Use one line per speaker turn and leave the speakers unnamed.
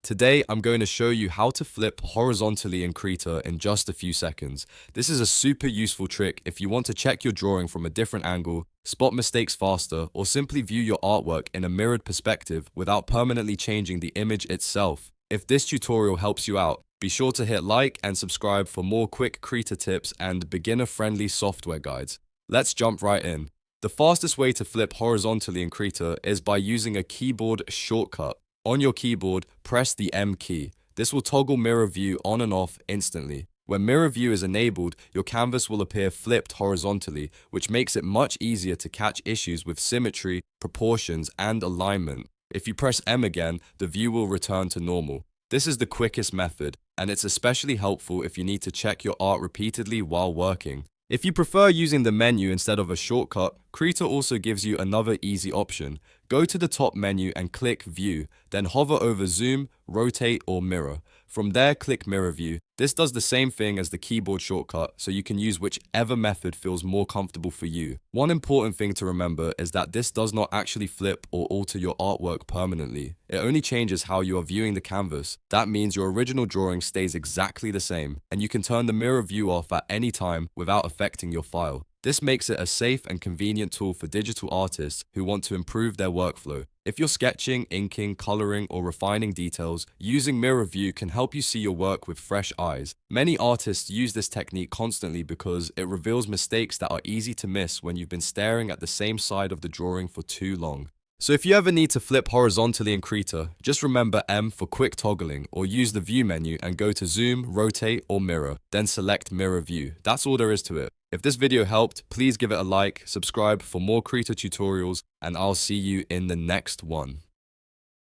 Today, I'm going to show you how to flip horizontally in Krita in just a few seconds. This is a super useful trick if you want to check your drawing from a different angle, spot mistakes faster, or simply view your artwork in a mirrored perspective without permanently changing the image itself. If this tutorial helps you out, be sure to hit like and subscribe for more quick Krita tips and beginner-friendly software guides. Let's jump right in. The fastest way to flip horizontally in Krita is by using a keyboard shortcut. On your keyboard, press the M key. This will toggle mirror view on and off instantly. When mirror view is enabled, your canvas will appear flipped horizontally, which makes it much easier to catch issues with symmetry, proportions, and alignment. If you press M again, the view will return to normal. This is the quickest method, and it's especially helpful if you need to check your art repeatedly while working. If you prefer using the menu instead of a shortcut, Krita also gives you another easy option. Go to the top menu and click View, then hover over Zoom, Rotate, or Mirror. From there, click Mirror View. This does the same thing as the keyboard shortcut, so you can use whichever method feels more comfortable for you. One important thing to remember is that this does not actually flip or alter your artwork permanently. It only changes how you are viewing the canvas. That means your original drawing stays exactly the same, and you can turn the mirror view off at any time without affecting your file. This makes it a safe and convenient tool for digital artists who want to improve their workflow. If you're sketching, inking, coloring, or refining details, using mirror view can help you see your work with fresh eyes. Many artists use this technique constantly because it reveals mistakes that are easy to miss when you've been staring at the same side of the drawing for too long. So if you ever need to flip horizontally in Krita, just remember M for quick toggling, or use the view menu and go to Zoom, Rotate, or Mirror, then select Mirror View. That's all there is to it. If this video helped, please give it a like, subscribe for more Krita tutorials, and I'll see you in the next one.